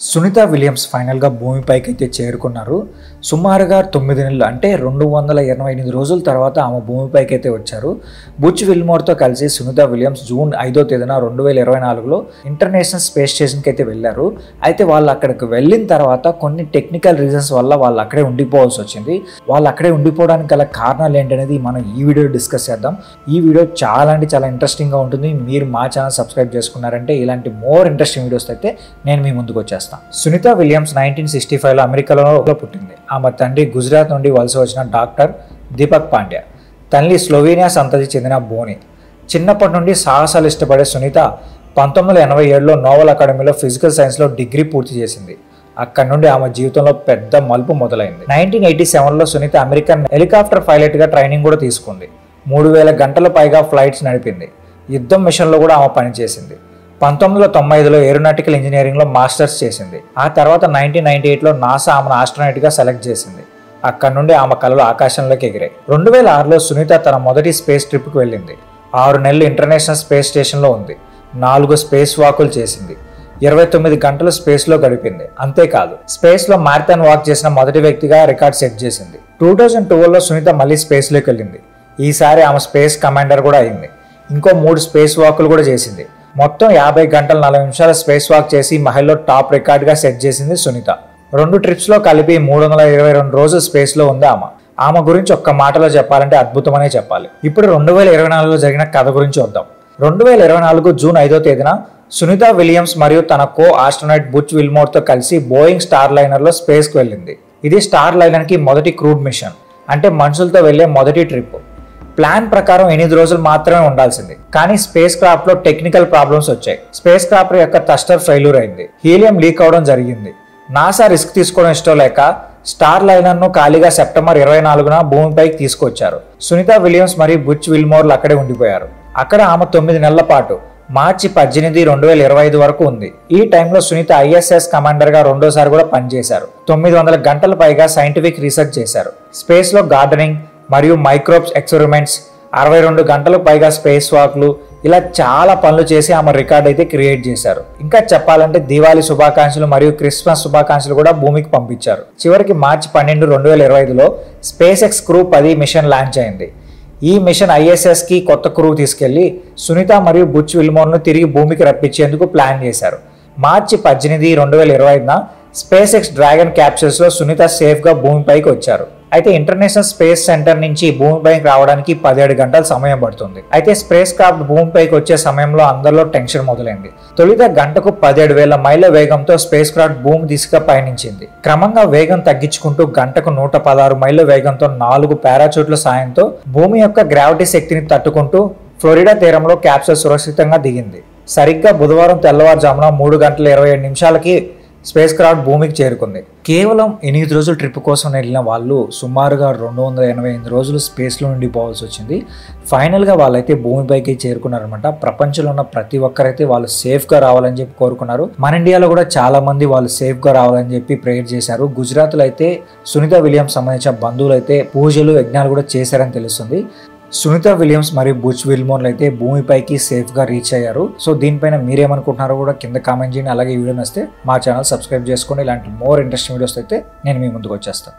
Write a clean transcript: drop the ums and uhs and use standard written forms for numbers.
Sunitha Williams ఫైనల్గా భూమిపైకి అయితే చేరుకున్నారు. సుమారుగా 9 నెలలు అంటే 228 రోజుల తర్వాత ఆమె భూమిపైకి అయితే వచ్చారు. బుచ్ విల్మోర్తో కలిసి సునీత విలియమ్స్ జూన్ 5వ తేదీన 2024లో ఇంటర్నేషనల్ స్పేస్ స్టేషన్కి అయితే వెళ్ళారు. అయితే వాళ్ళు అక్కడికి వెళ్ళిన తర్వాత కొన్ని టెక్నికల్ రీజన్స్ వల్ల వాళ్ళు అక్కడే ఉండిపోవాల్సి వచ్చింది. వాళ్ళు అక్కడే ఉండిపోవడానికి గల కారణాలు ఏంటనేది మనం ఈ వీడియో డిస్కస్ చేద్దాం. ఈ వీడియో చాలా అంటే చాలా ఇంట్రెస్టింగ్గా ఉంటుంది. మీరు మా ఛానల్ సబ్స్క్రైబ్ చేసుకున్నారంటే ఇలాంటి మోర్ ఇంట్రెస్టింగ్ వీడియోస్ అయితే నేను మీ ముందుకు వచ్చేస్తాను. సునీత విలియమ్స్ 1965లో అమెరికాలో పుట్టింది. ఆమె తండ్రి గుజరాత్ నుండి వలస వచ్చిన డాక్టర్ దీపక్ పాండ్యా, తల్లి స్లోవేనియా సంతతి చెందిన బోని. చిన్నప్పటి నుండి సాహసాలు ఇష్టపడే సునీత 1987లో నోవెల్ అకాడమీలో ఫిజికల్ సైన్స్లో డిగ్రీ పూర్తి చేసింది. అక్కడి నుండి ఆమె జీవితంలో పెద్ద మలుపు మొదలైంది. 1987లో సునీత అమెరికన్ హెలికాప్టర్ పైలట్గా ట్రైనింగ్ కూడా తీసుకుంది. 3000 గంటల పైగా ఫ్లైట్స్ నడిపింది. యుద్ధం మిషన్లో కూడా ఆమె పనిచేసింది. 1995లో ఏరోనాటికల్ ఇంజనీరింగ్లో మాస్టర్స్ చేసింది. ఆ తర్వాత 1998లో నాసా ఆమెను ఆస్ట్రోనైట్గా సెలెక్ట్ చేసింది. అక్కడ నుండి ఆమె కళలు ఆకాశంలోకి ఎగిరాయి. 2006లో సునీత తన మొదటి స్పేస్ ట్రిప్కి వెళ్ళింది. 6 నెలలు ఇంటర్నేషనల్ స్పేస్ స్టేషన్లో ఉంది. 4 స్పేస్ వాకులు చేసింది. 29 గంటలు స్పేస్లో గడిపింది. అంతేకాదు, స్పేస్లో మారథాన్ వాక్ చేసిన మొదటి వ్యక్తిగా రికార్డ్ సెట్ చేసింది. 2012లో సునీత మళ్ళీ స్పేస్లోకి వెళ్ళింది. ఈసారి ఆమె స్పేస్ కమాండర్ కూడా అయింది. ఇంకో 3 స్పేస్ వాకులు కూడా చేసింది. మొత్తం 50 గంటల 40 నిమిషాల స్పేస్ వాక్ చేసి మహిళలో టాప్ రికార్డ్గా సెట్ చేసింది సునీత. 2 ట్రిప్స్లో కలిపి 322 రోజులు స్పేస్లో ఉంది ఆమె గురించి ఒక్క మాటలో చెప్పాలంటే అద్భుతమనే చెప్పాలి. ఇప్పుడు 2024లో జరిగిన కథ గురించి వద్దాం. 2024 జూన్ 5వ తేదీన సునీత విలియమ్స్ మరియు తన కో ఆస్ట్రోనైట్ బుచ్ విల్మోర్తో కలిసి బోయింగ్ స్టార్ లైనర్లో స్పేస్కి వెళ్ళింది. ఇది స్టార్ లైనర్కి మొదటి క్రూడ్ మిషన్, అంటే మనుషులతో వెళ్లే మొదటి ట్రిప్. ప్లాన్ ప్రకారం 8 రోజులు మాత్రమే ఉండాల్సింది. కానీ స్పేస్ క్రాఫ్ట్ లో టెక్నికల్ ప్రాబ్లమ్స్ వచ్చాయి. స్పేస్ క్రాఫ్ట్ యొక్క థస్టర్ ఫెయిల్యూర్ అయింది. హీలియం లీక్ అవడం జరిగింది. నాసా రిస్క్ తీసుకోవడం ఇష్టం లేక స్టార్ లైనర్ ను ఖాళీగా సెప్టెంబర్ 24న భూమిపైకి తీసుకొచ్చారు. సునీత విలియమ్స్ మరియు బుచ్ విల్మోర్లు అక్కడే ఉండిపోయారు. అక్కడ ఆమె 9 నెలల పాటు మార్చి 18, 2025 వరకు ఉంది. ఈ టైంలో సునీత ISS కమాండర్ గా రెండోసారి కూడా పనిచేశారు. 900 గంటల పైగా సైంటిఫిక్ రీసెర్చ్ చేశారు. స్పేస్ లో గార్డెనింగ్ మరియు మైక్రోబ్స్ ఎక్స్పెరిమెంట్స్, 62 గంటలకు పైగా స్పేస్ వాక్లు, ఇలా చాలా పనులు చేసి ఆమె రికార్డ్ అయితే క్రియేట్ చేశారు. ఇంకా చెప్పాలంటే దీవాళీ శుభాకాంక్షలు మరియు క్రిస్మస్ శుభాకాంక్షలు కూడా భూమికి పంపించారు. చివరికి మార్చి 12, 2025లో space x crew 10 mission launch అయింది. ఈ మిషన్ ISSకి కొత్త క్రూ తీసుకెళ్లి సునీత మరియు బుచ్ విల్మోర్ను తిరిగి భూమికి రప్పించేందుకు ప్లాన్ చేశారు. మార్చి 18, 2025న స్పేస్ ఎక్స్ డ్రాగన్ క్యాప్సూల్స్లో సునీత సేఫ్గా భూమిపైకి వచ్చారు. అయితే ఇంటర్నేషనల్ స్పేస్ సెంటర్ నుంచి భూమిపైకి రావడానికి 17 గంటల సమయం పడుతుంది. అయితే స్పేస్ క్రాఫ్ట్ భూమిపైకి వచ్చే సమయంలో అందరిలో టెన్షన్ మొదలైంది. తొలుత గంటకు 17,000 మైళ్ళ వేగంతో స్పేస్ క్రాఫ్ట్ భూమి దిశగా పయనించింది. క్రమంగా వేగం తగ్గించుకుంటూ గంటకు 116 మైళ్ళ వేగంతో 4 పారాచూట్ల సాయంతో భూమి యొక్క గ్రావిటీ శక్తిని తట్టుకుంటూ ఫ్లోరిడా తీరంలో క్యాప్సూల్ సురక్షితంగా దిగింది. సరిగ్గా బుధవారం తెల్లవారుజామున 3 గంటల 27 నిమిషాలకి స్పేస్ క్రాఫ్ట్ భూమికి చేరుకుంది. కేవలం 8 రోజుల ట్రిప్ కోసం వెళ్ళిన వాళ్ళు సుమారుగా 288 రోజులు స్పేస్లో నుండి పోవాల్సి వచ్చింది. ఫైనల్గా వాళ్ళైతే భూమిపైకి చేరుకున్నారనమాట. ప్రపంచంలో ఉన్న ప్రతి ఒక్కరైతే వాళ్ళు సేఫ్గా రావాలని చెప్పి కోరుకున్నారు. మన ఇండియాలో కూడా చాలా మంది వాళ్ళు సేఫ్గా రావాలని చెప్పి ప్రేయర్ చేశారు. గుజరాత్లో అయితే సునీత విలియమ్స్ సంబంధించిన బంధువులు అయితే పూజలు యజ్ఞాలు కూడా చేశారని తెలుస్తుంది. సునీత విలియమ్స్ మరియు బుచ్ విల్మోర్లు అయితే భూమిపైకి సేఫ్గా రీచ్ అయ్యారు. సో దీనిపైన మీరేమనుకుంటున్నారో కూడా కింద కామెంట్ చేయండి. అలాగే ఈ వీడియో నచ్చితే మా ఛానల్ సబ్స్క్రైబ్ చేసుకోండి. ఇలాంటి మోర్ ఇంట్రెస్టింగ్ వీడియోస్ అయితే నేను మీ ముందుకు వచ్చేస్తాను.